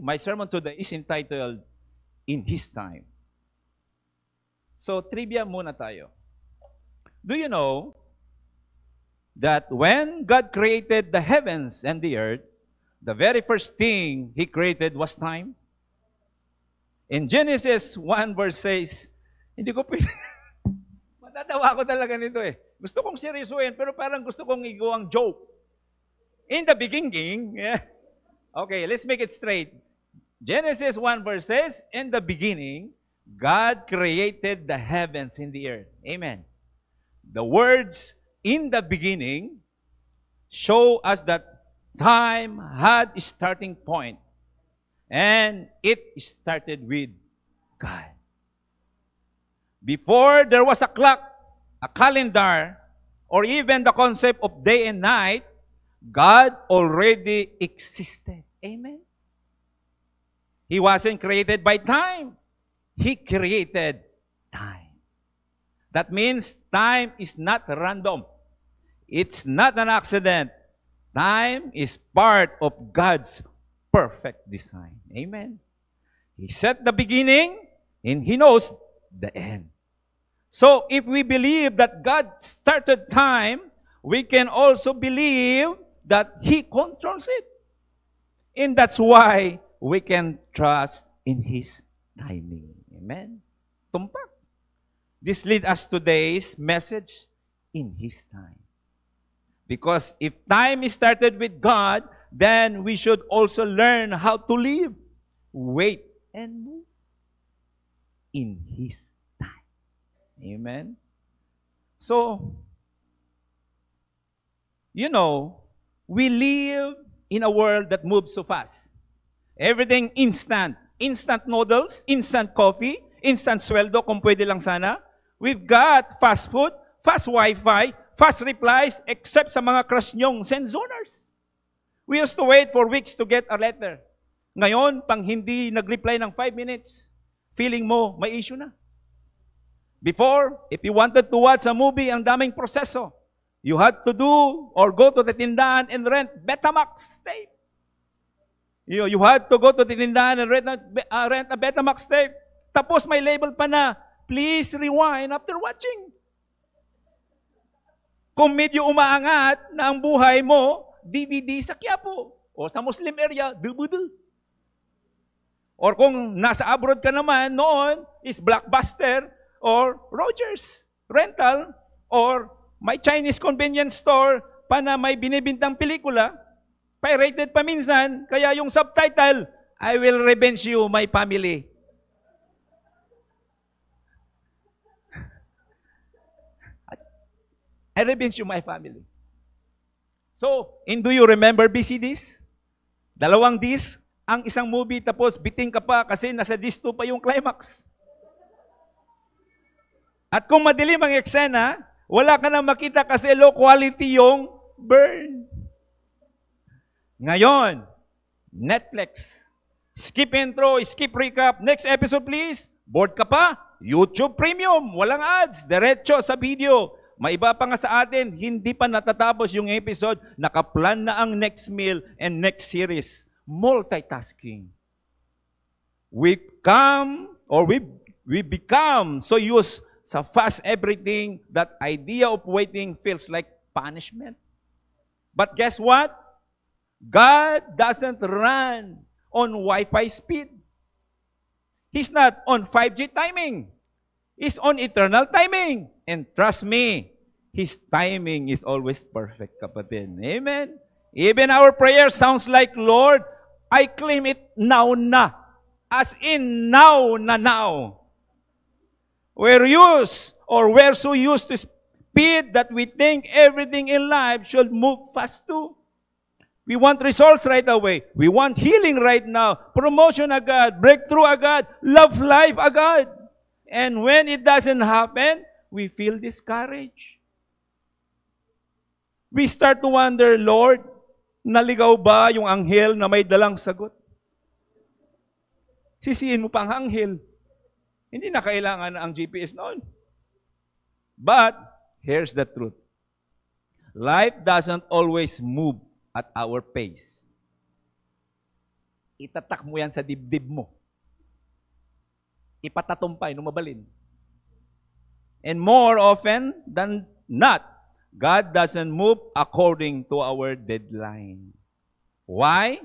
My sermon today is entitled, In His Time. So, trivia muna tayo. Do you know that when God created the heavens and the earth, the very first thing He created was time? In Genesis 1 verse says, hindi ko pwede, matatawa ko talaga nito eh. Gusto kong seryosohin, pero parang gusto kong igawang joke. In the beginning, yeah. Okay, let's make it straight. Genesis 1 verse says, in the beginning, God created the heavens and the earth. Amen. The words, in the beginning, show us that time had a starting point. And it started with God. Before there was a clock, a calendar, or even the concept of day and night, God already existed. Amen. He wasn't created by time. He created time. That means time is not random. It's not an accident. Time is part of God's perfect design. Amen. He set the beginning and He knows the end. So if we believe that God started time, we can also believe that He controls it. And that's why we can trust in His timing. Amen. Tumpak. This leads us to today's message, in His time. Because if time is started with God, then we should also learn how to live, wait, and move in His time. Amen. So, you know, we live in a world that moves so fast. Everything instant. Instant noodles, instant coffee, instant sweldo kung pwede lang sana. We've got fast food, fast Wi-Fi, fast replies, except sa mga crush nyong send-zoners. We used to wait for weeks to get a letter. Ngayon, pang hindi nag-reply ng 5 minutes, feeling mo, may issue na. Before, if you wanted to watch a movie, ang daming proseso. You had to do or go to the tindahan and rent Betamax tape. You had to go to the tindahan and rent a Betamax tape. Tapos may label pa na, please rewind after watching. Kung medyo umaangat na ang buhay mo, DVD sa Quiapo. O sa Muslim area, dubudu. Or kung nasa abroad ka naman, noon is Blockbuster or Rogers Rental or may Chinese convenience store pa na may binibintang pelikula, pirated pa minsan, kaya yung subtitle, I will revenge you, my family. I revenge you, my family. So, do you remember BCDs? 2 disc, ang isang movie, tapos biting ka pa kasi nasa disc 2 pa yung climax. At kung madilim ang eksena, wala ka na makita kasi low quality yung burn. Ngayon, Netflix. Skip intro, skip recap. Next episode please. Bored ka pa? YouTube Premium. Walang ads. Diretso sa video. May iba pa nga sa atin, hindi pa natatapos yung episode, nakaplan na ang next meal and next series. Multitasking. We become so used sa fast everything that idea of waiting feels like punishment. But guess what? God doesn't run on Wi-Fi speed. He's not on 5G timing. He's on eternal timing. And trust me, His timing is always perfect, kapatid. Amen? Even our prayer sounds like, Lord, I claim it now na. As in now na now. We're so used to speed that we think everything in life should move fast too. We want results right away. We want healing right now. Promotion agad. Breakthrough agad. Love life agad. And when it doesn't happen, we feel discouraged. We start to wonder, Lord, naligaw ba yung anghel na may dalang sagot? Sisihin mo pa ang anghel. Hindi na kailangan ang GPS noon. But, here's the truth. Life doesn't always move at our pace. itatak mo yan sa dibdib mo. Ipatatumpay, mabalin. And more often than not, God doesn't move according to our deadline. Why?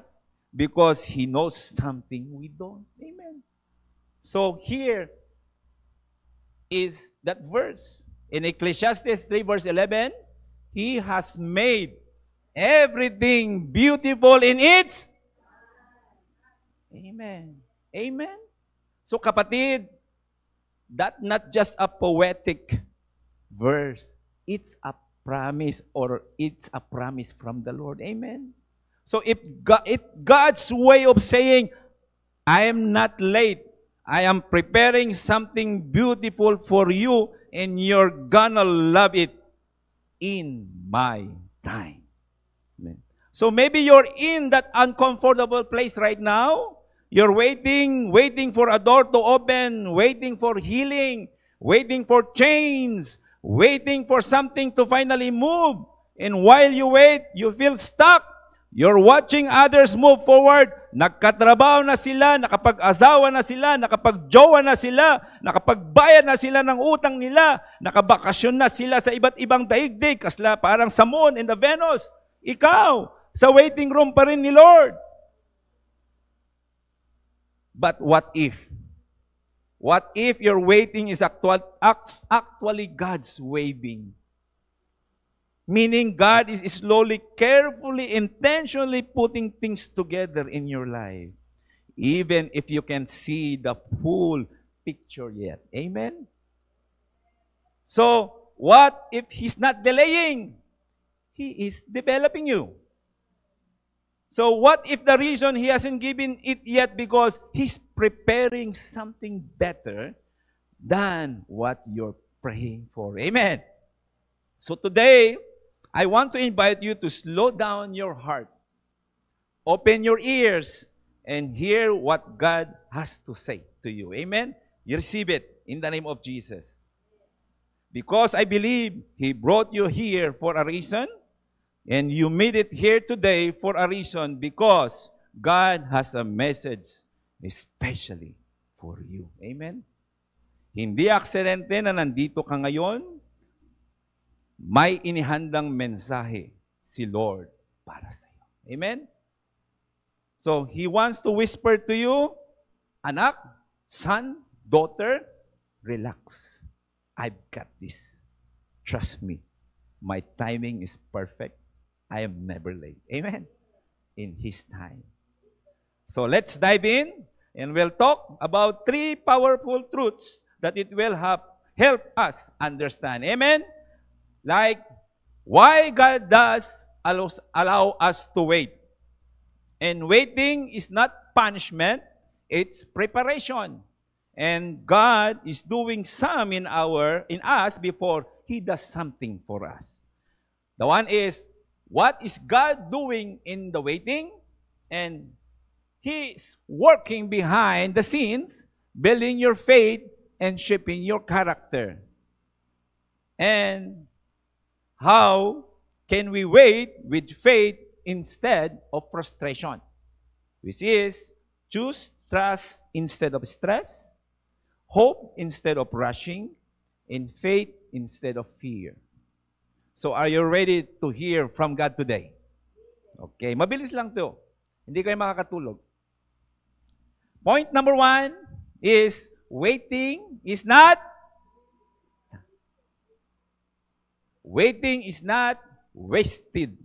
Because He knows something we don't. Amen. So here is that verse. In Ecclesiastes 3 verse 11, He has made everything beautiful in its. Amen. Amen. So kapatid, that not just a poetic verse. It's a promise, or it's a promise from the Lord. Amen. So if God's way of saying, I am not late, I am preparing something beautiful for you, and you're gonna love it in my time. Amen. So maybe you're in that uncomfortable place right now. You're waiting for a door to open, waiting for healing, waiting for change, waiting for something to finally move. And while you wait, you feel stuck. You're watching others move forward. Nagkatrabaho na sila, nakapag-asawa na sila, nakapag-jowa na sila, nakapagbayad na sila ng utang nila, nakabakasyon na sila sa iba't ibang daigdig, kasla parang sa Moon and the Venus. Ikaw, sa waiting room pa rin ni Lord. But what if? What if your waiting is actually God's waving? Meaning God is slowly, carefully, intentionally putting things together in your life. Even if you can see the full picture yet. Amen? So, what if He's not delaying? He is developing you. So what if the reason He hasn't given it yet because He's preparing something better than what you're praying for? Amen. So today, I want to invite you to slow down your heart. Open your ears and hear what God has to say to you. Amen. You receive it in the name of Jesus. Because I believe He brought you here for a reason. And you made it here today for a reason, because God has a message especially for you. Amen? Hindi aksidente na nandito ka ngayon. May inihandang mensahe si Lord para sa iyo. Amen? So, He wants to whisper to you, anak, son, daughter, relax. I've got this. Trust me. My timing is perfect. I am never late. Amen? In His time. So let's dive in and we'll talk about 3 powerful truths that it will help us understand. Amen? Like, why God does allow us to wait. And waiting is not punishment, it's preparation. And God is doing some in us before He does something for us. The one is, what is God doing in the waiting? And He is working behind the scenes, building your faith and shaping your character. And how can we wait with faith instead of frustration? Which is, choose trust instead of stress, hope instead of rushing, and faith instead of fear. So are you ready to hear from God today? Okay, mabilis lang to. Hindi kayo makakatulog. Point number 1 is, waiting is not wasted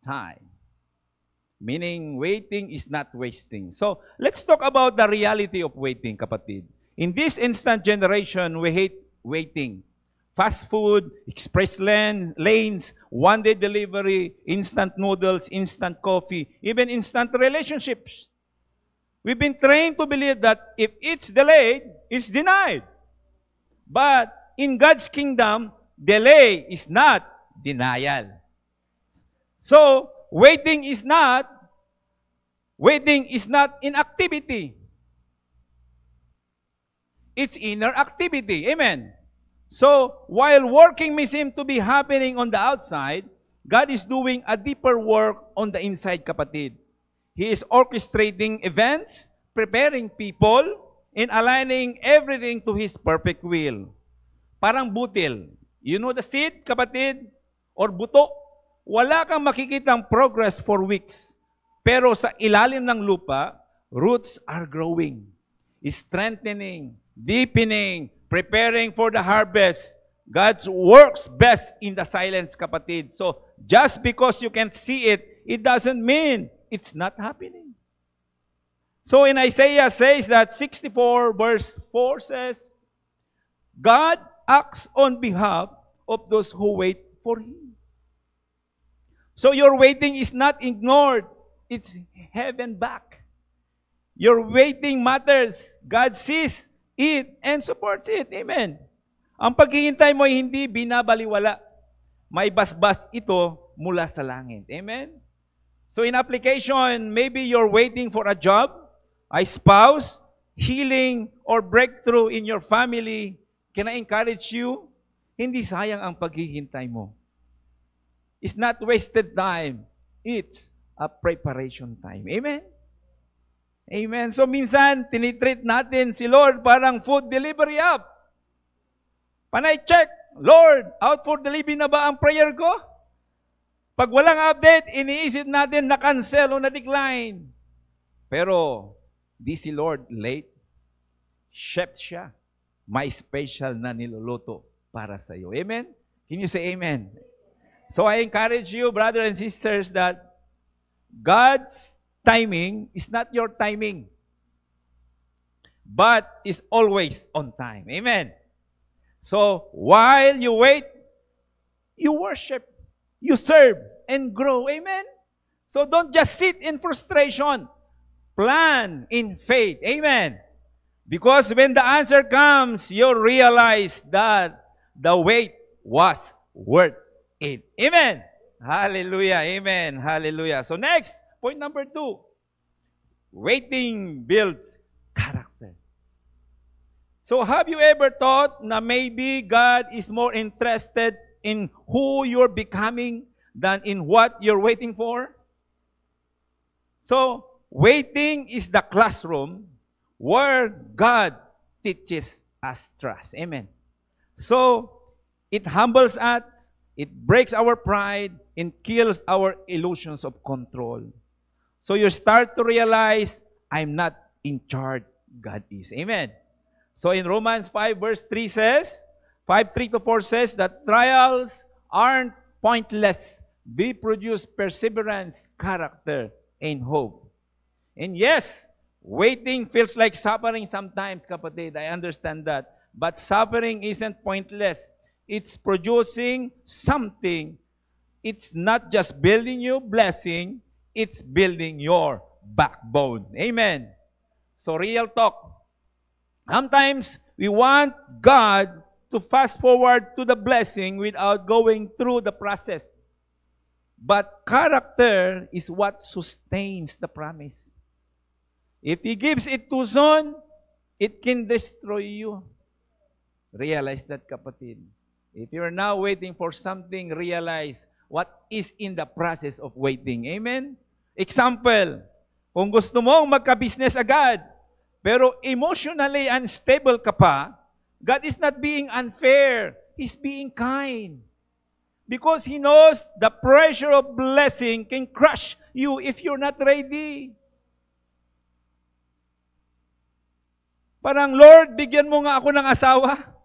time. Meaning, waiting is not wasting. So, let's talk about the reality of waiting, kapatid. In this instant generation, we hate waiting. Fast food, express lanes, one-day delivery, instant noodles, instant coffee, even instant relationships. We've been trained to believe that if it's delayed, it's denied. But in God's kingdom, delay is not denial. So, waiting is not inactivity. It's inner activity. Amen. So, while working may seem to be happening on the outside, God is doing a deeper work on the inside, kapatid. He is orchestrating events, preparing people, and aligning everything to His perfect will. Parang butil. You know the seed, kapatid? Or buto? Wala kang makikitang progress for weeks. Pero sa ilalim ng lupa, roots are growing, strengthening, deepening, preparing for the harvest. God works best in the silence, kapatid. So, just because you can't see it, it doesn't mean it's not happening. So, in Isaiah says that 64 verse 4 says, God acts on behalf of those who wait for Him. So, your waiting is not ignored. It's heaven back. Your waiting matters. God sees it and supports it. Amen. Ang paghihintay mo ay hindi binabaliwala. May basbas ito mula sa langit. Amen? So in application, maybe you're waiting for a job, a spouse, healing, or breakthrough in your family. Can I encourage you? Hindi sayang ang paghihintay mo. It's not wasted time. It's a preparation time. Amen? Amen. So minsan, tinitreat natin si Lord parang food delivery app. Panay check, Lord, out for delivery na ba ang prayer ko? Pag walang update, iniisip natin na-cancel o na-decline. Pero, di si Lord late. Chef siya. May special na niluluto para sa iyo. Amen? Can you say amen? So I encourage you, brothers and sisters, that God's timing is not your timing, but is always on time. Amen? So, while you wait, you worship, you serve, and grow. Amen? So, don't just sit in frustration. Plan in faith. Amen? Because when the answer comes, you'll realize that the wait was worth it. Amen? Hallelujah. Amen. Hallelujah. So, next, point number 2. Waiting builds character. So have you ever thought na maybe God is more interested in who you're becoming than in what you're waiting for? So, waiting is the classroom where God teaches us trust. Amen. So, it humbles us, it breaks our pride, and kills our illusions of control. So you start to realize, I'm not in charge, God is. Amen. So in Romans 5 verse 3 says, 5:3-4 says that trials aren't pointless. They produce perseverance, character, and hope. And yes, waiting feels like suffering sometimes, kapatid. I understand that. But suffering isn't pointless. It's producing something. It's not just building you blessing, it's building your backbone. Amen. So real talk. Sometimes we want God to fast forward to the blessing without going through the process. But character is what sustains the promise. If He gives it too soon, it can destroy you. Realize that, kapatid. If you're now waiting for something, realize what is in the process of waiting. Amen? Example, kung gusto mong magka-business agad, pero emotionally unstable ka pa, God is not being unfair. He's being kind. Because He knows the pressure of blessing can crush you if you're not ready. Parang, Lord, bigyan mo nga ako ng asawa.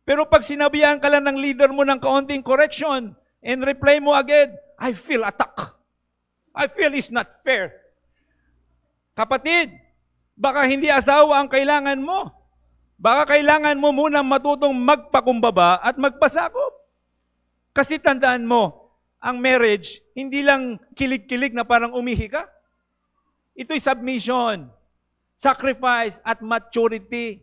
Pero pag sinabihan ka lang ng leader mo ng kaunting correction, and reply mo agad, I feel attacked. I feel it's not fair. Kapatid, baka hindi asawa ang kailangan mo. Baka kailangan mo munang matutong magpakumbaba at magpasakop. Kasi tandaan mo, ang marriage, hindi lang kilig-kilig na parang umihi ka. Ito'y submission, sacrifice, at maturity.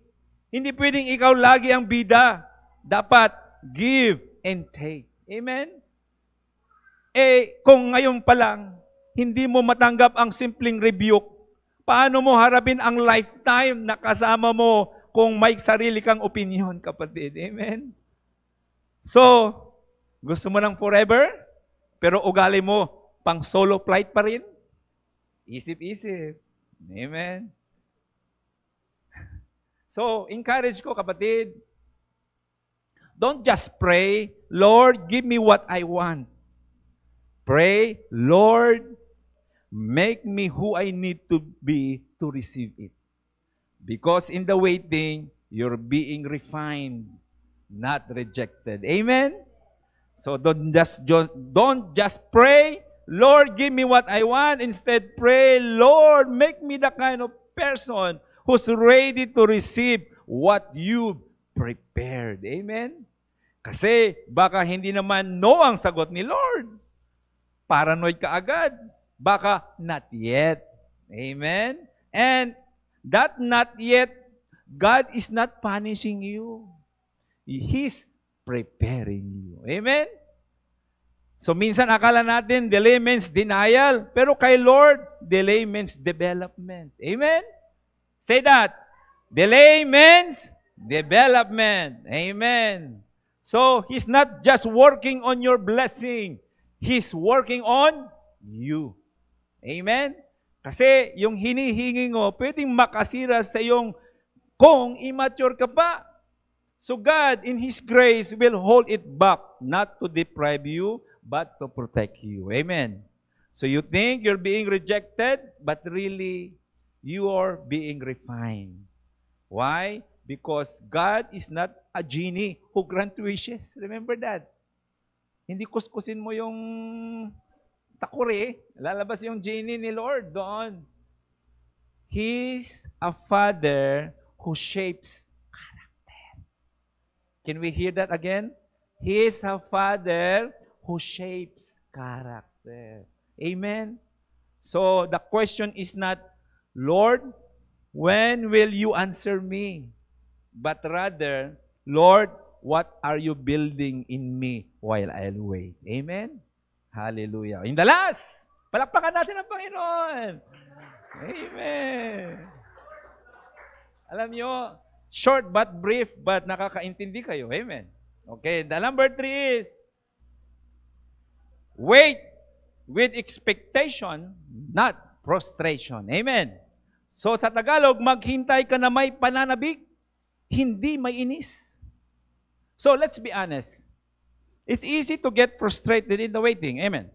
Hindi pwedeng ikaw lagi ang bida. Dapat give and take. Amen? Kung ngayon pa lang, hindi mo matanggap ang simpleng rebuke, paano mo harapin ang lifetime na kasama mo kung may sarili kang opinion, kapatid? Amen? So, gusto mo ng forever, pero ugali mo pang solo flight pa rin? Isip-isip. Amen? So, encourage ko, kapatid, don't just pray, Lord, give me what I want. Pray, Lord, make me who I need to be to receive it. Because in the waiting, you're being refined, not rejected. Amen? So don't just pray, Lord, give me what I want. Instead, pray, Lord, make me the kind of person who's ready to receive what you prepared. Amen? Kasi baka hindi naman no ang sagot ni Lord. Paranoid ka agad. Baka not yet. Amen? And that not yet, God is not punishing you. He's preparing you. Amen? So minsan akala natin delay means denial. Pero kay Lord, delay means development. Amen? Say that. Delay means development. Amen. So, He's not just working on your blessing. He's working on you. Amen? Kasi yung hinihingi mo, pwedeng makasira sa iyong kung immature ka pa. So God, in His grace, will hold it back, not to deprive you, but to protect you. Amen? So you think you're being rejected, but really, you are being refined. Why? Because God is not a genie who grant wishes. Remember that. Hindi kuskusin mo yung takuri. Lalabas yung genie ni Lord doon. He's a Father who shapes character. Can we hear that again? He is a Father who shapes character. Amen? So, the question is not, Lord, when will you answer me? But rather, Lord, what are you building in me while I'll wait? Amen? Hallelujah. In the last, palakpakan natin ang Panginoon. Amen. Alam nyo, short but brief, but nakakaintindi kayo. Amen. Okay, the number 3 is, wait with expectation, not prostration. Amen. So sa Tagalog, maghintay ka na may pananabik, hindi may inis. So let's be honest. It's easy to get frustrated in the waiting. Amen.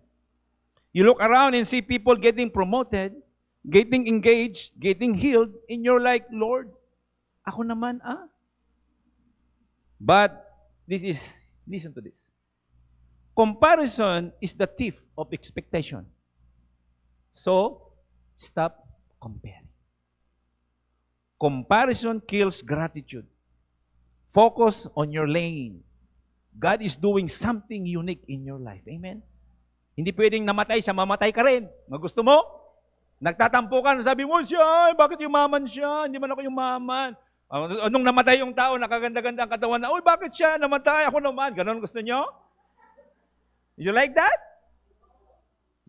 You look around and see people getting promoted, getting engaged, getting healed, and you're like, Lord, ako naman, But listen to this. Comparison is the thief of expectation. So, stop comparing. Comparison kills gratitude. Focus on your lane. God is doing something unique in your life. Amen? Hindi pwedeng namatay siya, mamatay ka rin. Magusto mo? Nagtatampo ka, sabi mo, siya, bakit yumaman siya? Hindi man ako yumaman. Nung namatay yung tao, nakaganda-ganda ang katawan na, bakit siya namatay? Ako naman. Ganon gusto nyo? You like that?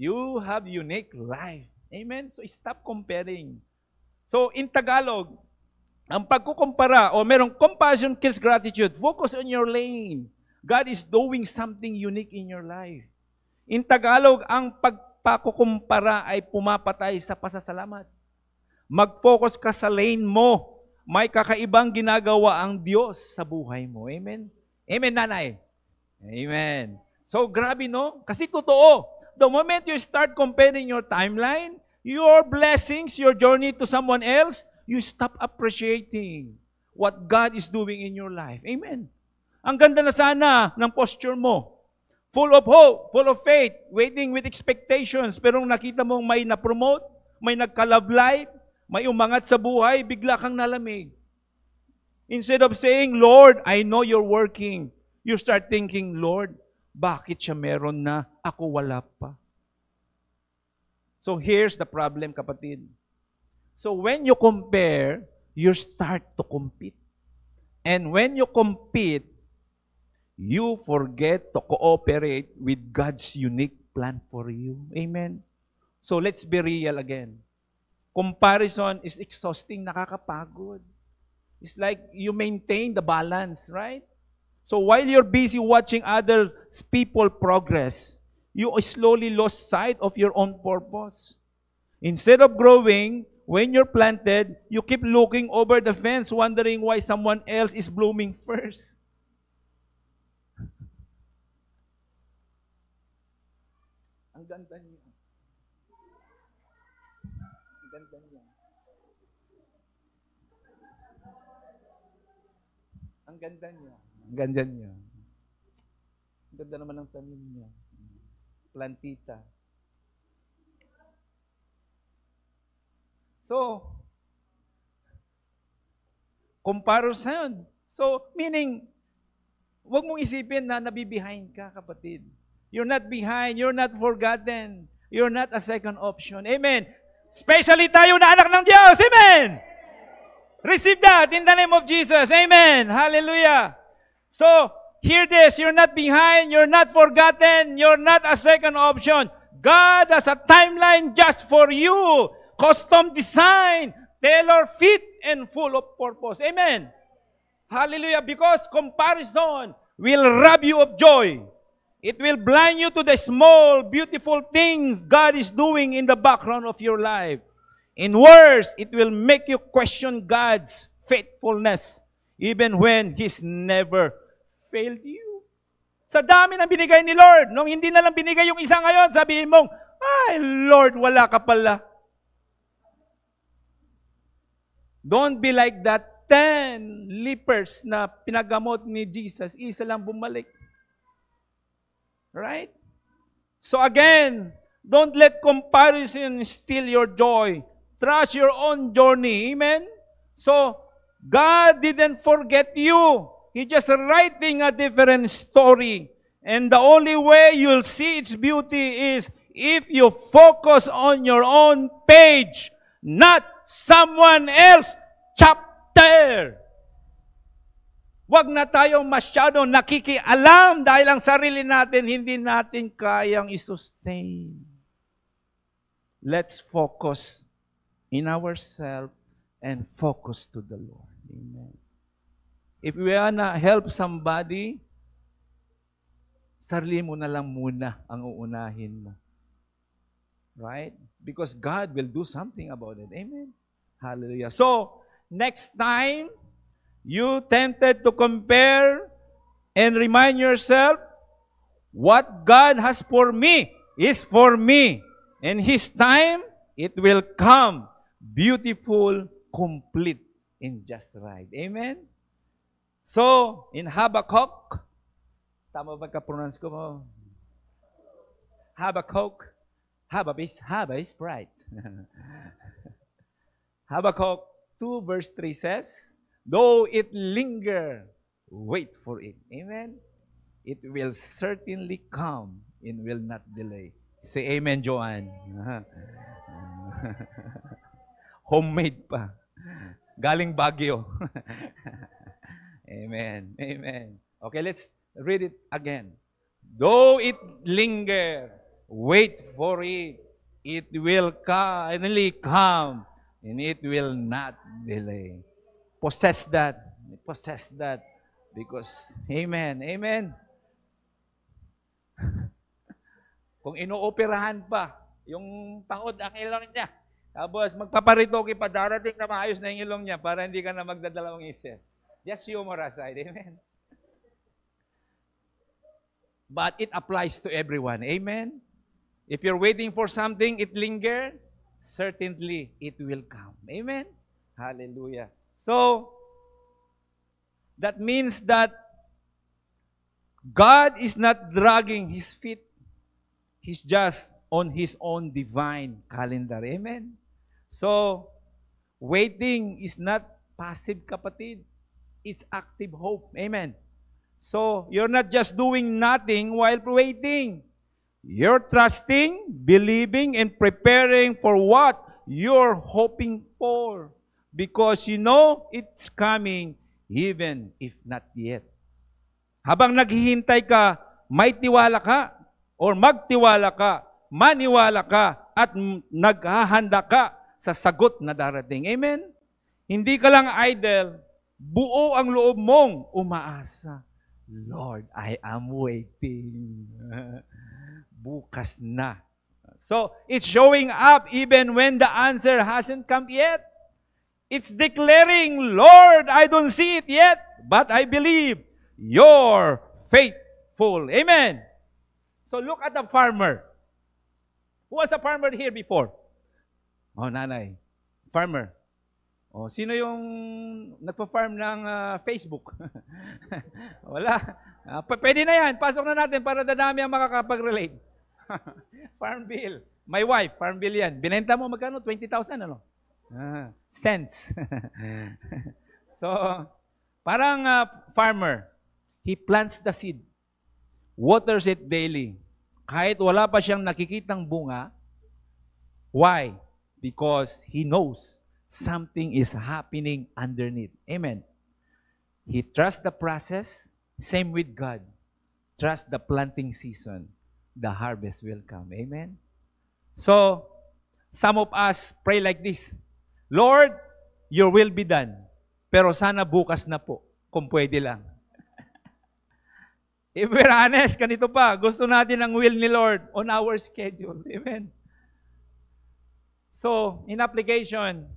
You have unique life. Amen? So stop comparing. So in Tagalog, ang pagkukumpara o merong compassion kills gratitude. Focus on your lane. God is doing something unique in your life. In Tagalog, ang pagpakukumpara ay pumapatay sa pasasalamat. Mag-focus ka sa lane mo. May kakaibang ginagawa ang Diyos sa buhay mo. Amen? Amen, nanay? Amen. So, grabe, no? Kasi totoo. The moment you start comparing your timeline, your blessings, your journey to someone else, you stop appreciating what God is doing in your life. Amen. Ang ganda na sana ng posture mo. Full of hope, full of faith, waiting with expectations. Pero nakita mong may na-promote, may nagka-love life, may umangat sa buhay, bigla kang nalamig. Instead of saying, Lord, I know you're working, you start thinking, Lord, bakit siya meron na, ako wala pa? So here's the problem, kapatid. So when you compare, you start to compete. And when you compete, you forget to cooperate with God's unique plan for you. Amen? So let's be real again. Comparison is exhausting, nakakapagod. It's like you maintain the balance, right? So while you're busy watching other people progress, you slowly lost sight of your own purpose. Instead of growing, when you're planted, you keep looking over the fence, wondering why someone else is blooming first. Ang ganda niya. Ang ganda niya. Ang ganda niya. Ang ganda niya. Ang ganda naman ng tanim niya. Plantita. So, comparison. So, meaning, huwag mong isipin na nabibehind ka, kapatid. You're not behind. You're not forgotten. You're not a second option. Amen. Especially tayo na anak ng Diyos. Amen. Receive that in the name of Jesus. Amen. Hallelujah. So, hear this. You're not behind. You're not forgotten. You're not a second option. God has a timeline just for you. Custom design. Tailor fit and full of purpose. Amen. Hallelujah. Because comparison will rob you of joy. It will blind you to the small, beautiful things God is doing in the background of your life. In words, it will make you question God's faithfulness, even when He's never failed you. Sa dami ng binigay ni Lord, nung hindi na lang binigay yung isa ngayon, sabihin mong, ay, Lord, wala ka pala. Don't be like that 10 lepers na pinagamot ni Jesus, isa lang bumalik. Right? So again, don't let comparison steal your joy. Trust your own journey. Amen? So, God didn't forget you. He just writing a different story. And the only way you'll see its beauty is if you focus on your own page, not someone else's chapter. Huwag na tayong masyadong nakikialam dahil ang sarili natin, hindi natin kayang i-sustain. Let's focus in ourselves and focus to the Lord. Amen. If we wanna help somebody, sarili mo na lang muna ang uunahin mo. Right? Because God will do something about it. Amen. Hallelujah. So, next time, you tempted to compare and remind yourself, what God has for me is for me. And His time, it will come beautiful, complete, and just right. Amen? So, in Habakkuk, tama ba ka-pronounce ko mo? Habakkuk. Haba is bright. Habakkuk 2 verse 3 says, though it linger, wait for it. Amen? It will certainly come and will not delay. Say amen, Joanne. Homemade pa. Galing Baguio. Amen. Amen. Okay, let's read it again. Though it linger, wait for it. It will finally come and it will not delay. Possess that. Possess that. Because, amen, amen. Kung inooperahan pa, yung pangod ang ilong niya, tapos magpaparitoke pa, darating na maayos na yung ilong niya para hindi ka na magdadalawang isip. Just humor aside, amen. But it applies to everyone, amen. If you're waiting for something, it linger, certainly it will come, amen. Hallelujah. So, that means that God is not dragging His feet. He's just on His own divine calendar. Amen? So, waiting is not passive, kapatid. It's active hope. Amen? So, you're not just doing nothing while waiting. You're trusting, believing, and preparing for what you're hoping for. Because you know it's coming even if not yet. Habang naghihintay ka, may tiwala ka or magtiwala ka, maniwala ka at naghahanda ka sa sagot na darating. Amen? Hindi ka lang idle, buo ang loob mong umaasa. Lord, I am waiting. Bukas na. So, it's showing up even when the answer hasn't come yet. It's declaring, Lord, I don't see it yet, but I believe you're faithful. Amen. So, look at the farmer. Who was a farmer here before? Oh, nanay. Farmer. Oh, sino yung nagpa-farm ng Facebook? Wala. Pwede na yan. Pasok na natin para dadami ang makakapag-relate. Farm bill. My wife, farm bill yan. Binenta mo magkano? 20,000 ano? Cents. So, parang farmer. He plants the seed. Waters it daily. Kahit wala pa siyang nakikitang bunga. Why? Because he knows something is happening underneath. Amen. He trusts the process. Same with God. Trust the planting season. The harvest will come. Amen. So, some of us pray like this. Lord, your will be done. Pero sana bukas na po, kung pwede lang. If we're honest, ganito pa, gusto natin ang will ni Lord on our schedule. Amen. So, in application,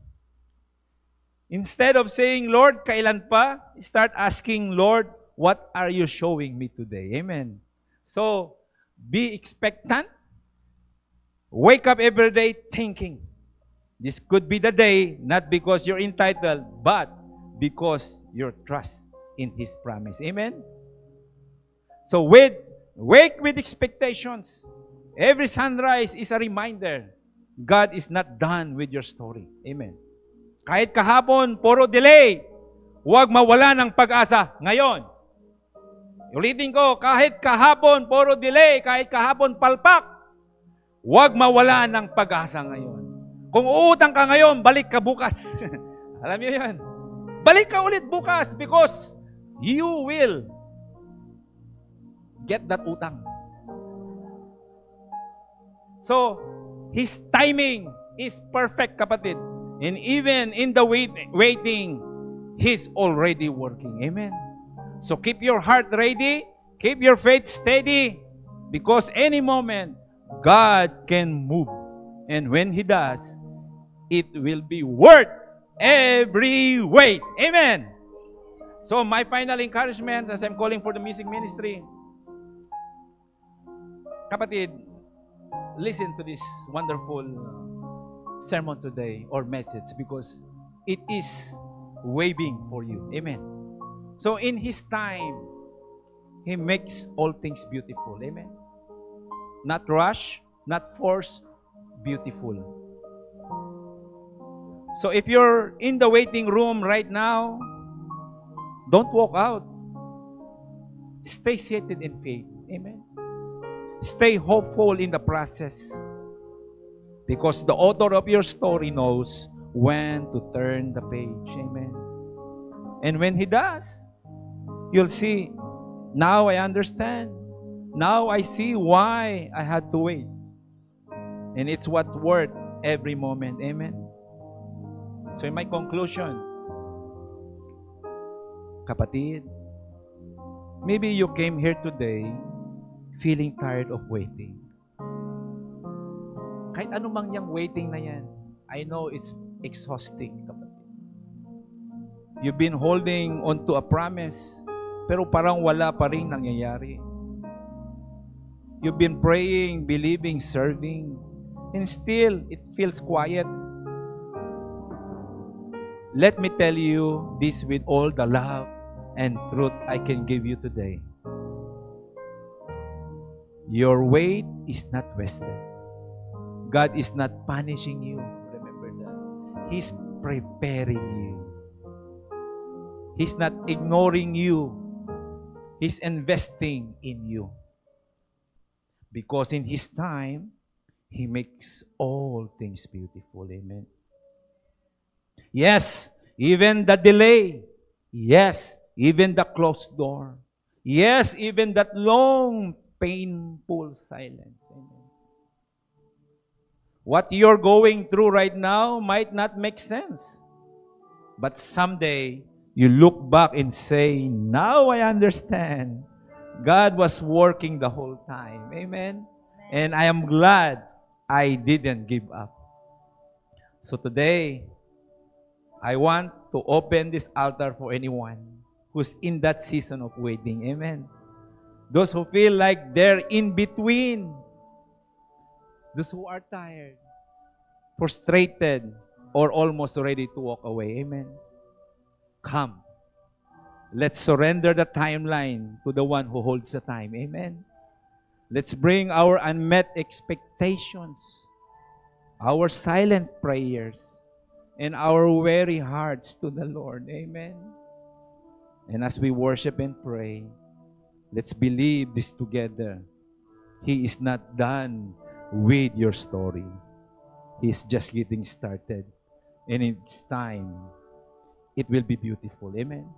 instead of saying, Lord, kailan pa? Start asking, Lord, what are you showing me today? Amen. So, be expectant. Wake up every day thinking. This could be the day, not because you're entitled, but because your trust in His promise. Amen? So, wake with expectations. Every sunrise is a reminder. God is not done with your story. Amen. Kahit kahapon, puro delay. Huwag mawala ng pag-asa ngayon. Ulitin ko, kahit kahapon, puro delay, kahit kahapon, palpak, huwag mawala ng pag-asa ngayon. Kung uutang ka ngayon, balik ka bukas. Alam niyo yan. Balik ka ulit bukas because you will get that utang. So, His timing is perfect, kapatid. And even in the waiting, He's already working. Amen. So keep your heart ready, keep your faith steady, because any moment, God can move. And when He does, it will be worth every wait. Amen. So my final encouragement as I'm calling for the music ministry, kapatid, listen to this wonderful sermon today or message because it is waiting for you. Amen. So in His time, He makes all things beautiful. Amen. Not rush, not force, beautiful. So if you're in the waiting room right now, don't walk out. Stay seated in faith. Amen. Stay hopeful in the process. Because the author of your story knows when to turn the page. Amen. And when He does, you'll see, now I understand. Now I see why I had to wait. And it's what worth every moment. Amen. So in my conclusion, kapatid, maybe you came here today feeling tired of waiting. Kahit anumang yung waiting na yan, I know it's exhausting, kapatid. You've been holding on to a promise, pero parang wala pa rin nangyayari. You've been praying, believing, serving, and still it feels quiet. Let me tell you this with all the love and truth I can give you today. Your wait is not wasted. God is not punishing you. Remember that. He's preparing you. He's not ignoring you. He's investing in you. Because in His time, He makes all things beautiful. Amen. Yes, even the delay. Yes, even the closed door. Yes, even that long, painful silence. Amen. What you're going through right now might not make sense. But someday, you look back and say, now I understand. God was working the whole time. Amen? And I am glad I didn't give up. So today, I want to open this altar for anyone who's in that season of waiting. Amen. Those who feel like they're in between. Those who are tired, frustrated, or almost ready to walk away. Amen. Come. Let's surrender the timeline to the one who holds the time. Amen. Let's bring our unmet expectations, our silent prayers, and our weary hearts to the Lord. Amen. And as we worship and pray, let's believe this together. He is not done with your story. He's just getting started. And it's time. It will be beautiful. Amen.